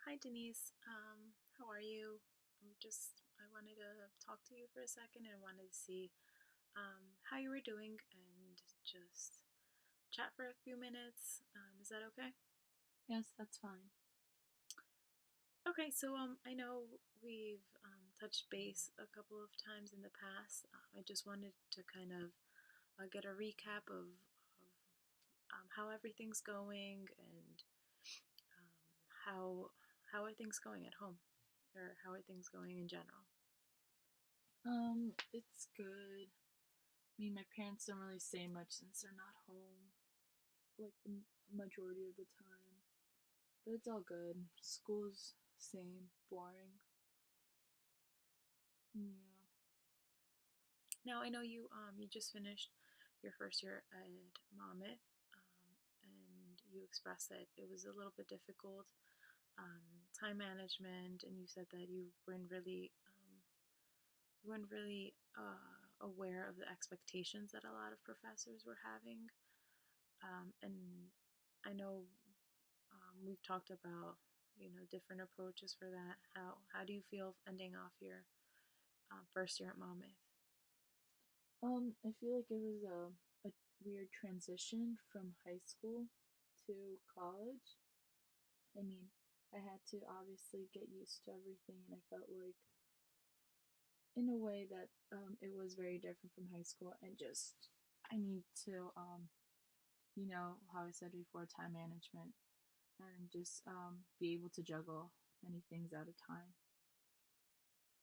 Hi Denise, how are you? I wanted to talk to you for a second and wanted to see how you were doing and just chat for a few minutes. Is that okay? Yes, that's fine. Okay, so I know we've touched base a couple of times in the past. I just wanted to kind of get a recap of how everything's going and how are things going at home, or how are things going in general? It's good. I mean, my parents don't really say much since they're not home, like the majority of the time. But it's all good. School's same, boring. Yeah. Now I know you just finished your first year at Monmouth, and you expressed that it was a little bit difficult, time management, and you said that you weren't really aware of the expectations that a lot of professors were having, and I know we've talked about different approaches for that. How do you feel ending off your first year at Monmouth? I feel like it was a weird transition from high school to college. I mean, I had to obviously get used to everything, and I felt like, in a way, that it was very different from high school, and just I need to, how I said before, time management and just be able to juggle many things at a time.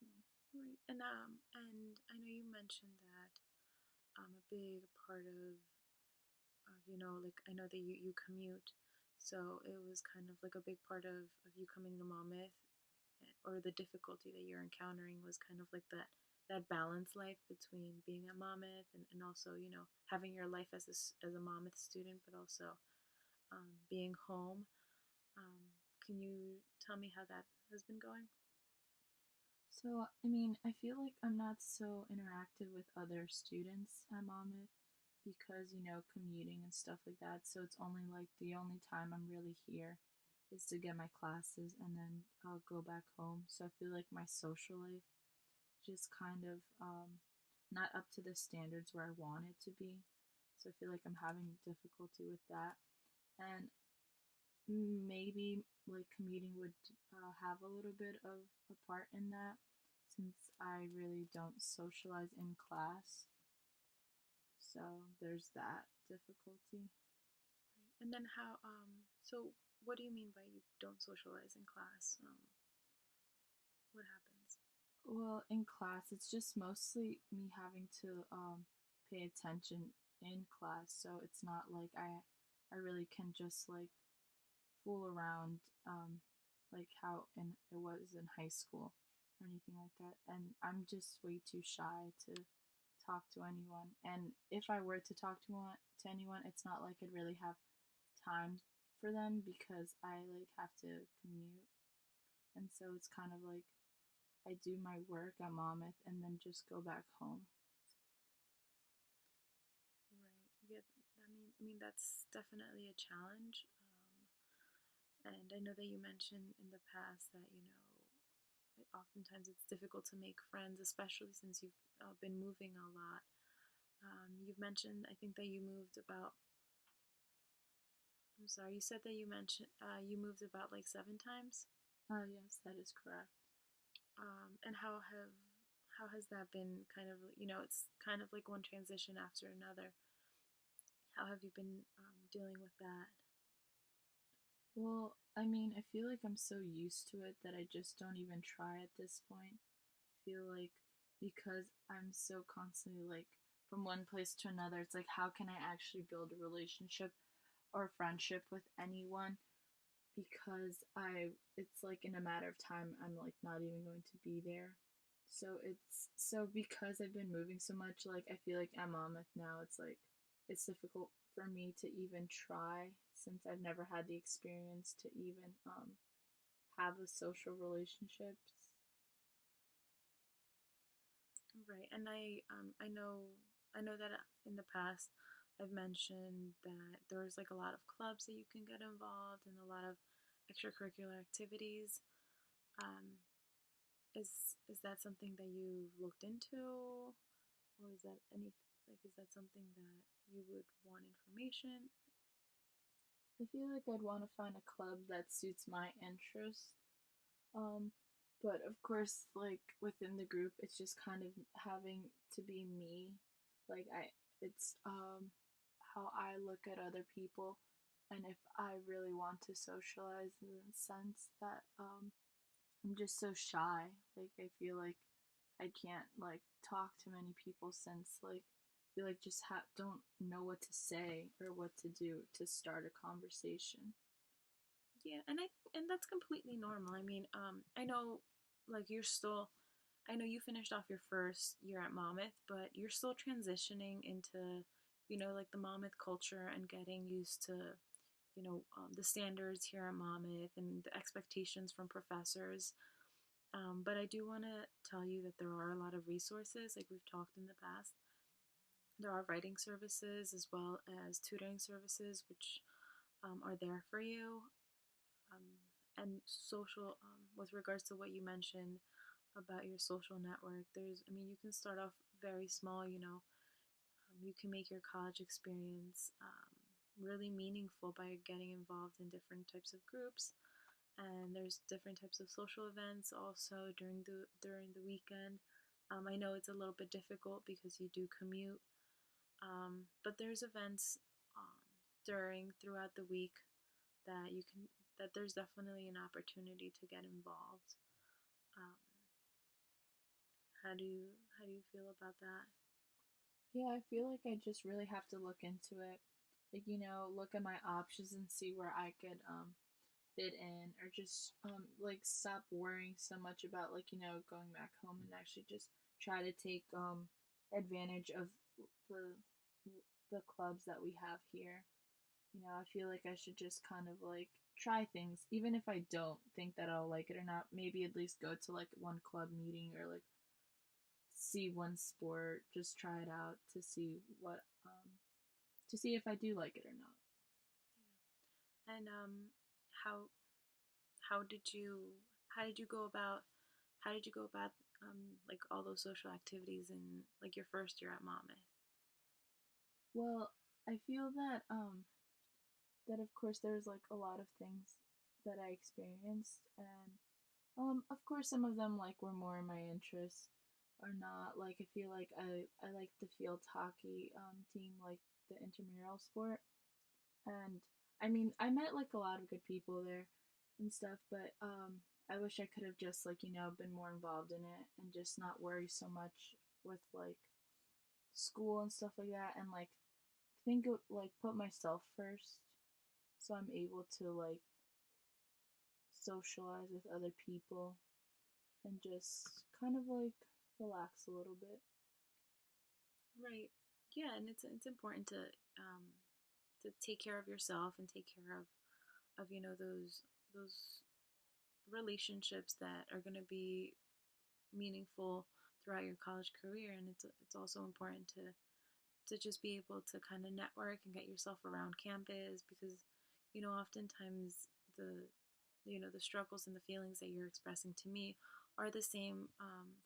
So, Right. And I know you mentioned that a big part of like I know that you commute, so it was kind of like a big part of you coming to Monmouth, or the difficulty that you're encountering was kind of like that balance life between being at Monmouth and also having your life as as a Monmouth student, but also being home. Can you tell me how that has been going? I mean, I feel like I'm not so interactive with other students at Monmouth because, commuting and stuff like that. So it's only like the only time I'm really here is to get my classes and then I'll go back home. So I feel like my social life just kind of not up to the standards where I want it to be. So I feel like I'm having difficulty with that. And maybe like commuting would have a little bit of a part in that since I really don't socialize in class. So there's that difficulty. Right. And then so what do you mean by you don't socialize in class? What happens? Well, in class, it's just mostly me having to pay attention in class. So it's not like I really can just like fool around like how it was in high school or anything like that. And I'm just way too shy to talk to anyone. And if I were to talk to anyone, it's not like I'd really have time for them because I like have to commute. And so it's kind of like I do my work at Monmouth and then just go back home. Right. Yeah. I mean that's definitely a challenge. And I know that you mentioned in the past that oftentimes it's difficult to make friends, especially since you've been moving a lot. You've mentioned, I think that you moved about. I'm sorry, you said that you mentioned you moved about like 7 times. Yes, that is correct. And how has that been? Kind of, it's kind of like one transition after another. How have you been dealing with that? Well, I mean, I feel like I'm so used to it that I just don't even try at this point. I feel like because I'm so constantly like from one place to another, it's like how can I actually build a relationship or a friendship with anyone because it's like in a matter of time I'm like not even going to be there. So because I've been moving so much, like I feel like at Monmouth now it's like it's difficult for me to even try since I've never had the experience to even have a social relationships. Right, and I know that in the past I've mentioned that there's like a lot of clubs that you can get involved in, a lot of extracurricular activities. Um, is that something that you've looked into, or is that any like is that something that you would want information? I feel like I'd want to find a club that suits my interests. Um, but of course, like within the group, it's just kind of having to be me. Like it's how I look at other people, and if I really want to socialize in the sense that I'm just so shy. Like I feel like I can't like talk to many people since like I feel like just don't know what to say or what to do to start a conversation. Yeah, and that's completely normal. I mean, I know like you're still I know you finished off your first year at Monmouth, but you're still transitioning into, like the Monmouth culture and getting used to, the standards here at Monmouth and the expectations from professors. But I do want to tell you that there are a lot of resources, like we've talked in the past. There are writing services as well as tutoring services, which are there for you. And social, with regards to what you mentioned about your social network, you can start off very small, you can make your college experience really meaningful by getting involved in different types of groups. And there's different types of social events also during the weekend. I know it's a little bit difficult because you do commute, but there's events throughout the week that there's definitely an opportunity to get involved. Um, how do you feel about that? Yeah, I feel like I just really have to look into it. Like, look at my options and see where I could fit in or just like stop worrying so much about like, going back home and actually just try to take advantage of the the clubs that we have here. I feel like I should just kind of like try things even if I don't think that I'll like it or not. Maybe at least go to like one club meeting or like see one sport, just try it out to see what to see if I do like it or not. Yeah. And how how did you how did you go about like all those social activities in like your first year at Monmouth? Well, I feel that of course there's like a lot of things that I experienced, and of course some of them like were more in my interests or not. Like I feel like I like the field hockey team, like the intramural sport. And I mean, I met like a lot of good people there and stuff, but I wish I could have just like, been more involved in it and just not worry so much with like school and stuff like that, and like think of like put myself first so I'm able to like socialize with other people and just kind of like relax a little bit. Right. Yeah, and it's important to take care of yourself and take care of those relationships that are going to be meaningful throughout your college career. And it's also important to just be able to kind of network and get yourself around campus, because oftentimes the the struggles and the feelings that you're expressing to me are the same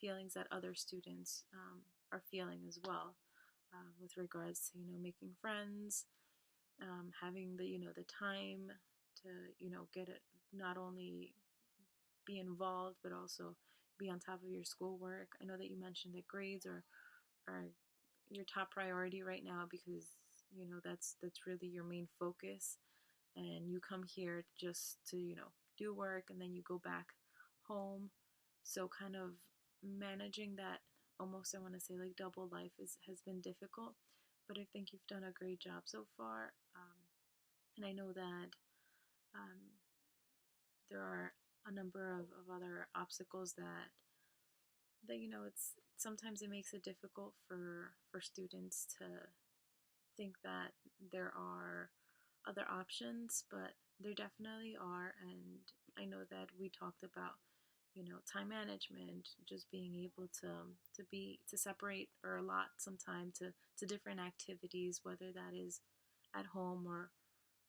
feelings that other students are feeling as well, with regards to making friends, having the time to get it, not only be involved but also be on top of your schoolwork. I know that you mentioned that grades are your top priority right now, because that's really your main focus, and you come here just to do work and then you go back home. So kind of managing that, almost I want to say like double life, is has been difficult, but I think you've done a great job so far. And I know that um, there are a number of other obstacles that it's sometimes it makes it difficult for students to think that there are other options, but there definitely are. And I know that we talked about time management, just being able to separate or allot some time to different activities, whether that is at home or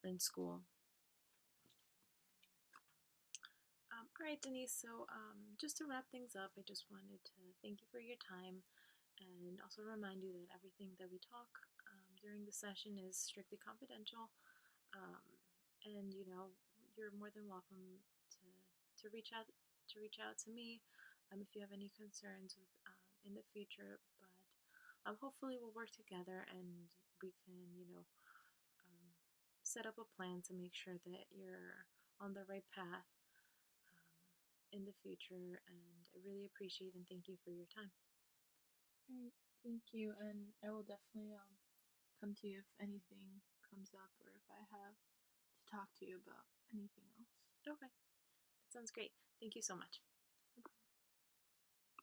in school. All right, Denise. So, just to wrap things up, I just wanted to thank you for your time and also remind you that everything that we talk during the session is strictly confidential. Um, and you're more than welcome to reach out to me if you have any concerns with in the future. But hopefully, we'll work together and we can um, set up a plan to make sure that you're on the right path in the future. And I really appreciate and thank you for your time. All right, thank you, and I will definitely come to you if anything comes up or if I have to talk to you about anything else. Okay, that sounds great. Thank you so much.